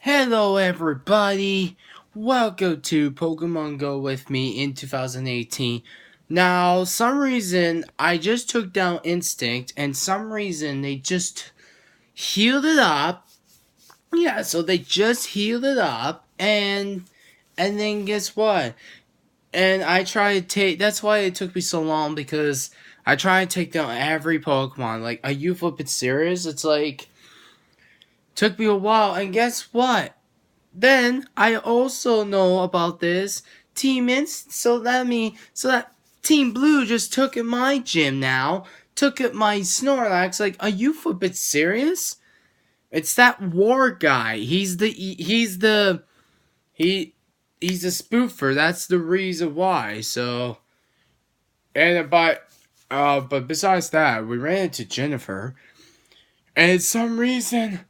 Hello everybody, welcome to Pokemon Go with me in 2018. Now, some reason I just took down Instinct and some reason they just healed it up. Yeah, so they just healed it up and then guess what? And I tried to take, that's why it took me so long because I tried to take down every Pokemon. Like, are you flipping serious? It's like, took me a while and guess what? Then I also know about this Team Inst, so that Team Blue just took at my gym now, took at my Snorlax. Like, are you for a bit serious? It's that war guy. He's the spoofer. That's the reason why. So, and but besides that, we ran into Jennifer, and it's some reason.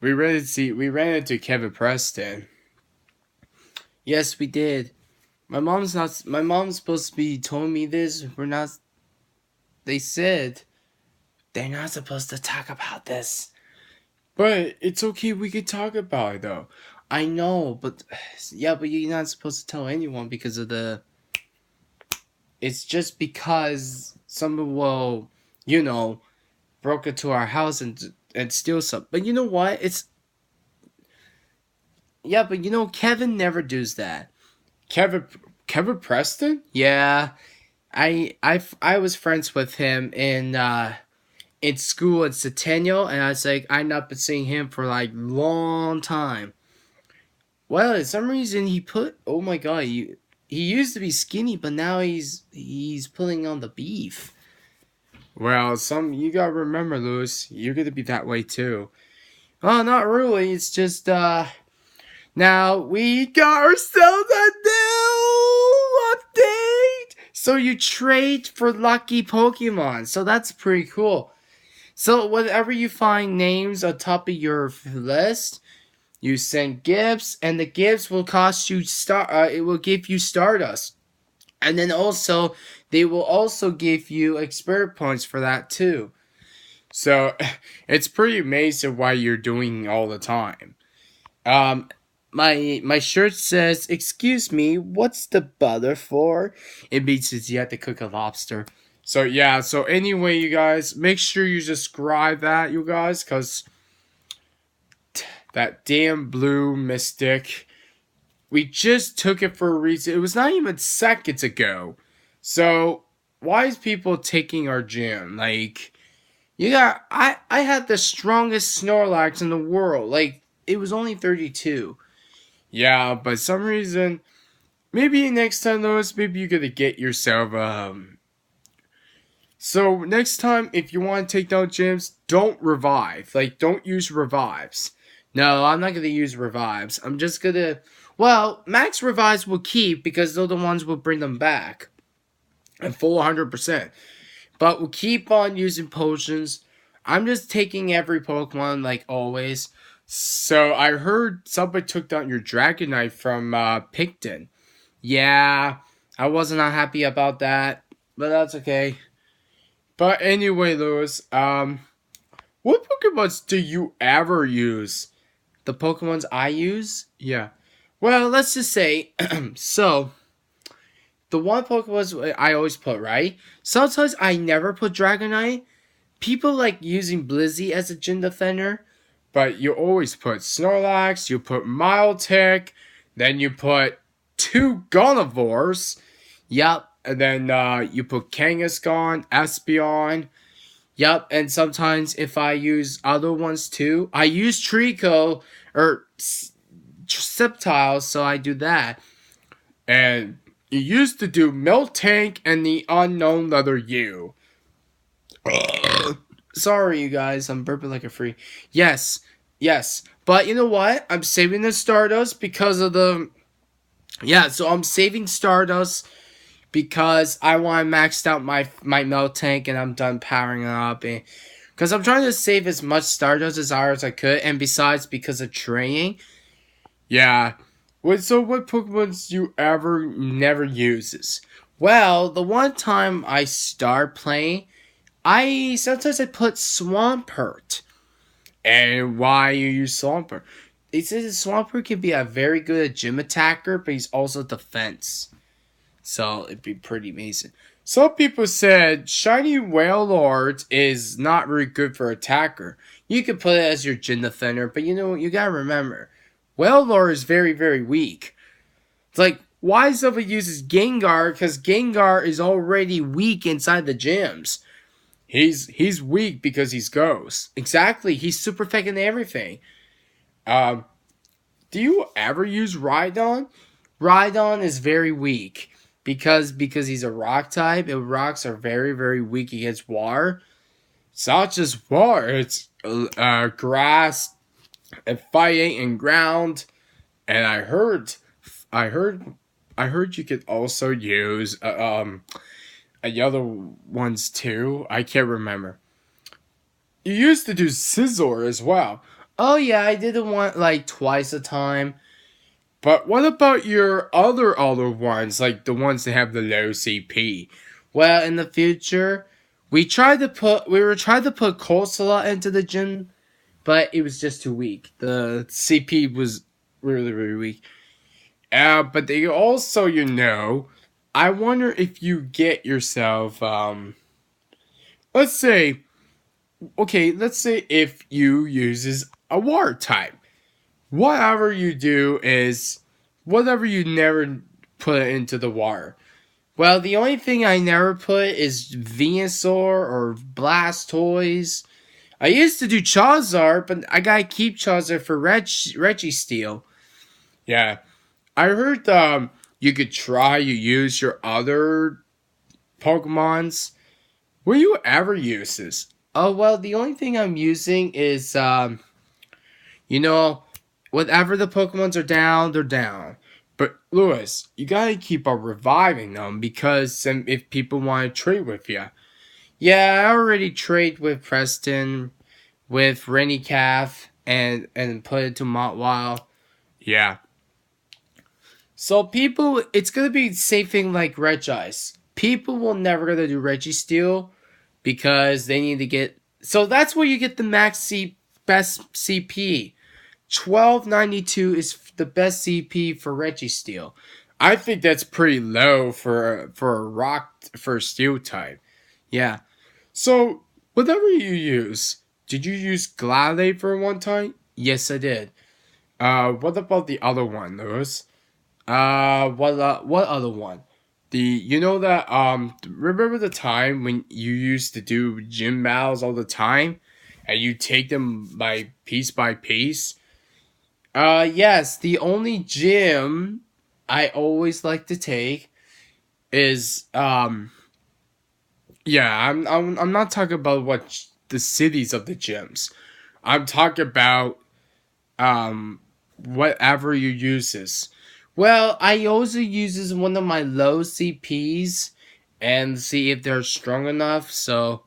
We ran into Kevin Preston. Yes, we did. My mom's supposed to be telling me this. We're not. They said they're not supposed to talk about this. But it's okay. We can talk about it though. I know, but yeah, but you're not supposed to tell anyone because of the. It's just because someone will, broke into our house and steal something. But you know what? Yeah, but Kevin never does that. Kevin Kevin Preston? Yeah, I was friends with him in school at Centennial, and I was like, I've not been seeing him for like long time. Well, for some reason he put. Oh my god, he used to be skinny, but now he's putting on the beef. Well, you gotta remember, Lewis, you're gonna be that way too. Oh, not really. It's just now we got ourselves a new update. So you trade for lucky Pokemon. So that's pretty cool. So whenever you find names on top of your list, you send gifts, and the gifts will cost you it will give you Stardust, and then also they will also give you experience points for that too. So it's pretty amazing why you're doing all the time. Um, my shirt says, "Excuse me, what's the butter for?" It means you have to cook a lobster. So yeah. So anyway, you guys, make sure you subscribe that, you guys, cause that damn blue mystic. We just took it for a reason. It was not even seconds ago. So why is people taking our gym? Like, I had the strongest Snorlax in the world. Like, it was only 32. Yeah, but some reason, maybe next time, Lois, maybe you gotta get yourself So next time, if you want to take down gyms, don't revive. Like, don't use revives. No, I'm not gonna use revives. I'm just gonna. Well, max revives will keep because they're the ones will bring them back, at full 100%. But we'll keep on using potions. I'm just taking every Pokemon like always. So I heard somebody took down your Dragonite from Picton. Yeah, I was not happy about that, but that's okay. But anyway, Lewis, what Pokemons do you ever use? The Pokemons I use? Yeah. Well, let's just say, so, the one Pokemon I always put, right? Sometimes I never put Dragonite. People like using Blizzy as a gym defender, but you always put Snorlax, you put Milotic, then you put two Gardevoirs. Yep, and then you put Kangaskhan, Espeon. Yep, and sometimes if I use other ones too, I use Trico or Sceptile, so I do that. And you used to do Miltank and the unknown letter U. Sorry, you guys, I'm burping like a free. Yes, yes, but you know what? I'm saving the Stardust because of the. Yeah, so I'm saving Stardust because I want to max out my Miltank and I'm done powering it up. Because I'm trying to save as much Stardust as I could, and besides, because of training. Yeah. So what Pokemons you ever never uses? Well, the one time I start playing, I sometimes I put Swampert. And why you use Swampert? They said Swampert can be a very good gym attacker, but he's also defense. So it'd be pretty amazing. Some people said Shiny Wailord is not very good for attacker. You could put it as your gym defender, but you know what? You gotta remember, Wailord is very, very weak. It's like, why somebody uses Gengar? Because Gengar is already weak inside the gyms. He's weak because he's Ghost. Exactly, he's super effective in everything. Um, do you ever use Rhydon? Rhydon is very weak because he's a rock type, and rocks are very, very weak against water. It's not just water; it's grass and fighting and ground. And I heard you could also use the other ones too. I can't remember. You used to do Scizor as well. Oh yeah, I did it one like twice a time. But what about your other ones, like the ones that have the low CP? Well, in the future, we were trying to put Corsola into the gym, but it was just too weak. The CP was really, really weak. But they also, I wonder if you get yourself, let's say, if you uses a water type. Whatever you do is, whatever you never put into the water. Well, the only thing I never put is Venusaur or Blastoise. I used to do Charizard, but I gotta keep Charizard for Registeel. Yeah. I heard you could use your other Pokemons. Will you ever use this? Oh well, the only thing I'm using is whatever the Pokemons are down, they're down. But Lewis, you gotta keep on reviving them because if people want to trade with you. Yeah, I already trade with Preston, with Rennicalf, and put it to Montwild. Yeah. So people, it's gonna be the same thing like Regice. People will never gonna do Registeel because they need to get. So that's where you get the best CP. 1292 is the best CP for Registeel. I think that's pretty low for a steel type. Yeah. So whatever you use, did you use Gladade for one time? Yes, I did. What about the other one, Lewis? What other one? Remember the time when you used to do gym battles all the time, and you take them by piece? Yes. The only gym I always like to take is yeah. I'm not talking about the cities of the gyms. I'm talking about whatever you uses. Well, I also uses one of my low CPs and see if they're strong enough. So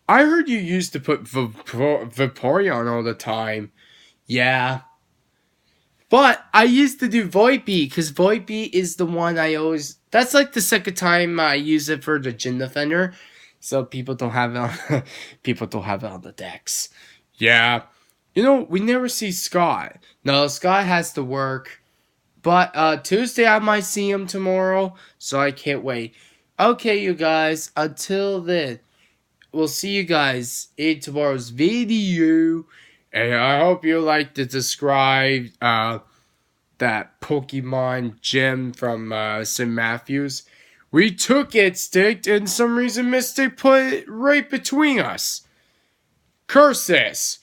I heard you used to put Vaporeon all the time. Yeah. But I used to do Voipy because Voipy is the one I always. That's like the second time I use it for the Gym Defender, so people don't have it on. People don't have it on the decks. Yeah, we never see Scott. No, Scott has to work, but Tuesday I might see him tomorrow, so I can't wait. Okay, you guys. Until then, we'll see you guys in tomorrow's video. And I hope you like to describe that Pokemon gem from St. Matthews. We took it, Stick, and some reason Mystic put it right between us. Curse this!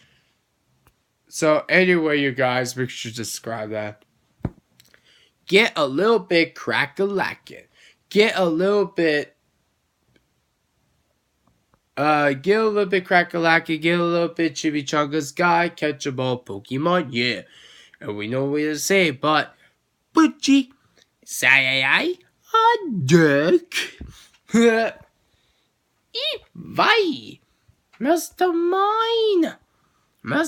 So anyway, you guys, make sure to describe that. Get a little bit crack-a-lackin'. Get a little bit crack-a-lackin', get a little bit chimichangas, guy, catchable Pokemon, yeah. And we know what to say, but Butchie, say a dick. Vai, Mastermind, mine.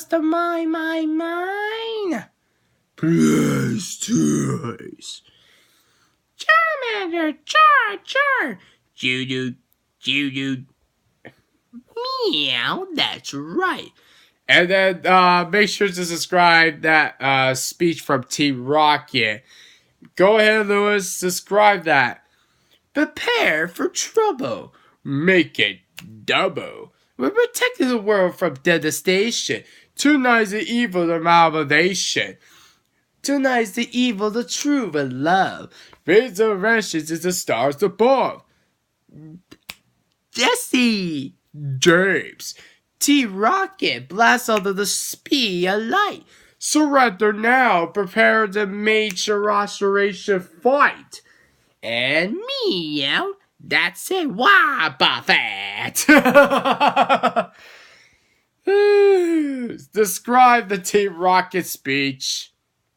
Blastoise. Charmander, char. Judo. Meow, that's right. And then make sure to subscribe that speech from Team Rocket. Go ahead, Lewis, subscribe that. Prepare for trouble. Make it double. We're protecting the world from devastation. Tonight is the evil, the malversation. Tonight is the evil, the true, the love. Resurrection is the stars above. Jesse, James, T-Rocket, blast under the speed of light. Surrender now, prepare the major restoration fight. And meow, that's it, wah, Buffett. Describe the Team Rocket speech.